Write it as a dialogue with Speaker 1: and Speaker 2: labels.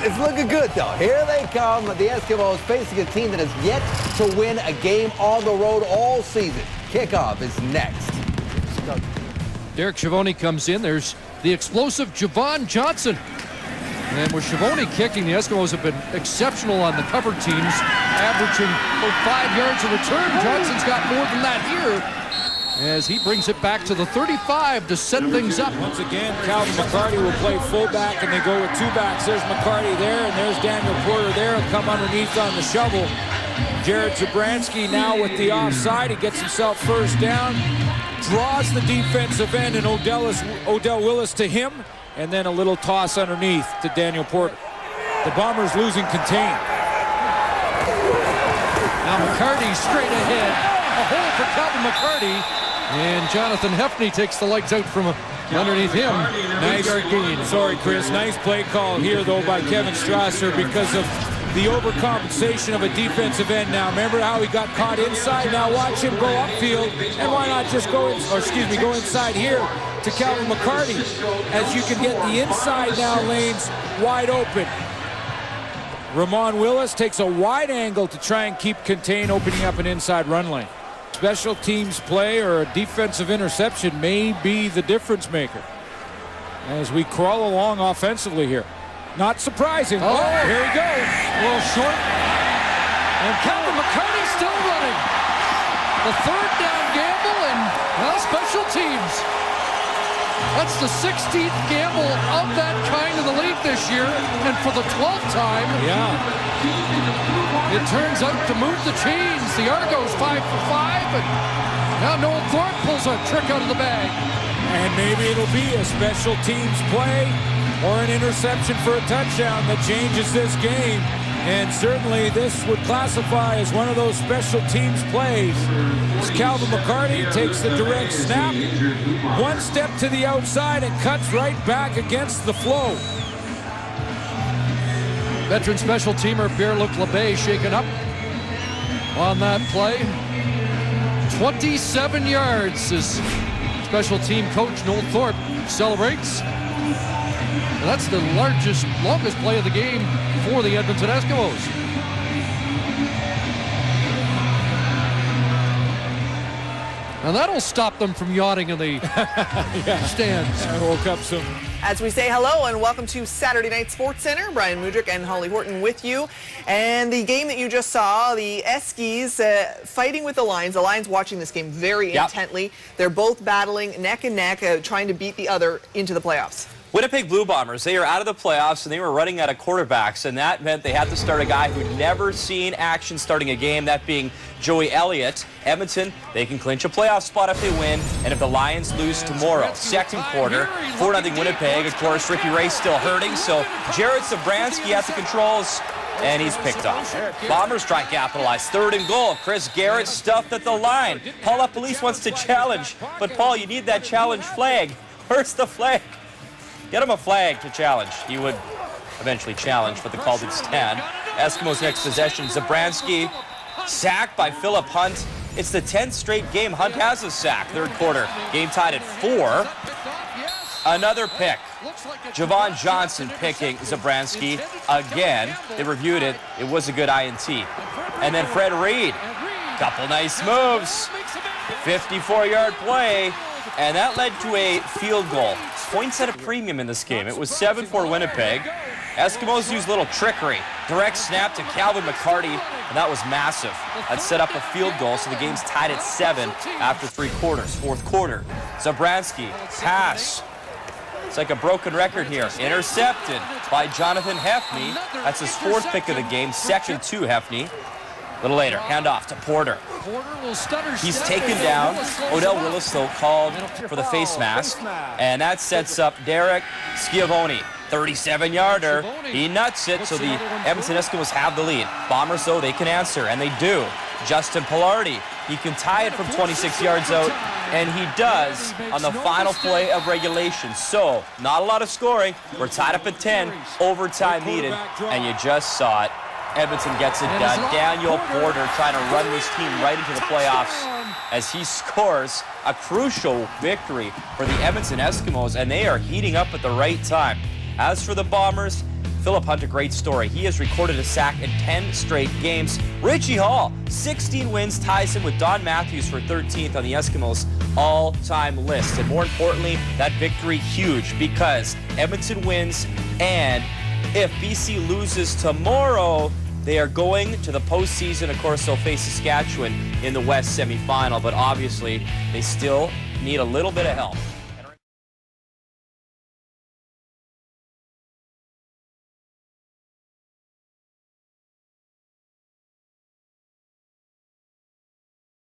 Speaker 1: It's looking good, though. Here they come, the Eskimos facing a team that has yet to win a game on the road all season. Kickoff is next.
Speaker 2: Derek Schiavone comes in. There's the explosive Javon Johnson. And with Schiavone kicking, the Eskimos have been exceptional on the cover teams, averaging about 5 yards a return. Johnson's got more than that here as he brings it back to the 35 to set things up.
Speaker 3: Once again, Calvin McCarty will play fullback, and they go with two backs. There's McCarty there, and there's Daniel Porter there. He'll come underneath on the shovel. Jared Zabransky now with the offside. He gets himself first down, draws the defensive end, and Odell Willis to him, and then a little toss underneath to Daniel Porter. The Bombers losing contain.
Speaker 2: Now McCarty straight ahead. A hole for Calvin McCarty. And Jonathan Hefney takes the legs out from underneath him.
Speaker 3: Nice gain. Sorry, Chris. Nice play call here, though, by Kevin Strasser because of the overcompensation of a defensive end. Now, remember how he got caught inside? Now watch him go upfield. And why not just go inside here to Calvin McCarty, as you can get the inside now lanes wide open. Ramon Willis takes a wide angle to try and keep contained, opening up an inside run lane. Special teams play or a defensive interception may be the difference maker as we crawl along offensively here. Not surprising. Oh, here he goes.
Speaker 2: A little short. And Calvin McCarty still running. The third down gamble and well, special teams. That's the 16th gamble of that kind in the league this year. And for the 12th time, it turns out to move the chains. The Argos 5 for 5, but now Noel Thorpe pulls a trick out of the bag.
Speaker 3: And maybe it'll be a special teams play or an interception for a touchdown that changes this game. And certainly this would classify as one of those special teams plays. As Calvin McCarty takes the direct snap, one step to the outside and cuts right back against the flow.
Speaker 2: Veteran special teamer Pierre-Luc Labbé shaken up on that play. 27 yards as special team coach Noel Thorpe celebrates. And that's the longest play of the game for the Edmonton Eskimos. And that'll stop them from yawning in the stands.
Speaker 3: I woke up some.
Speaker 4: As we say hello and welcome to Saturday Night Sports Center. Brian Mudryk and Holly Horton with you. And the game that you just saw, the Eskies fighting with the Lions watching this game very intently. They're both battling neck and neck, trying to beat the other into the playoffs.
Speaker 5: Winnipeg Blue Bombers, they are out of the playoffs and they were running out of quarterbacks, and that meant they had to start a guy who'd never seen action starting a game, that being Joey Elliott. Edmonton, they can clinch a playoff spot if they win, and if the Lions lose tomorrow. Second quarter, 4-0 Winnipeg. Of course, Ricky Ray still hurting, so Jared Zabransky at the controls, and he's picked off. Bombers try to capitalize. 3rd and goal. Chris Garrett stuffed at the line. Paul LaPolice wants to challenge, but Paul, you need that challenge flag. Where's the flag? Get him a flag to challenge. He would eventually challenge, but the call did stand. Eskimos next possession. Zabransky sacked by Philip Hunt. It's the 10th straight game Hunt has a sack. 3rd quarter. Game tied at 4. Another pick. Javon Johnson picking Zabransky again. They reviewed it. It was a good INT. And then Fred Reed. Couple nice moves. 54-yard play. And that led to a field goal. Points at a premium in this game. It was 7-4 Winnipeg. Eskimos used a little trickery. Direct snap to Calvin McCarty, and that was massive. That set up a field goal, so the game's tied at 7 after 3 quarters. 4th quarter. Zabransky, pass. It's like a broken record here. Intercepted by Jonathan Hefney. That's his 4th pick of the game, 2nd to Hefney. A little later, handoff to Porter. He's taken down. Odell Willis, though, called for the face mask. And that sets up Derek Schiavone. 37-yarder. He nuts it, so the Edmonton Eskimos have the lead. Bombers, though, they can answer, and they do. Justin Pilardi, he can tie it from 26 yards out, and he does on the final play of regulation. So, not a lot of scoring. We're tied up at 10. Overtime needed, and you just saw it. Edmonton gets it done. Daniel Porter trying to run this team right into the playoffs as he scores a crucial victory for the Edmonton Eskimos, and they are heating up at the right time. As for the Bombers, Philip Hunt, a great story. He has recorded a sack in 10 straight games. Richie Hall, 16 wins, ties him with Don Matthews for 13th on the Eskimos' all-time list. And more importantly, that victory huge because Edmonton wins, and if BC loses tomorrow, they are going to the postseason. Of course, they'll face Saskatchewan in the West semifinal, but obviously they still need a little bit of help.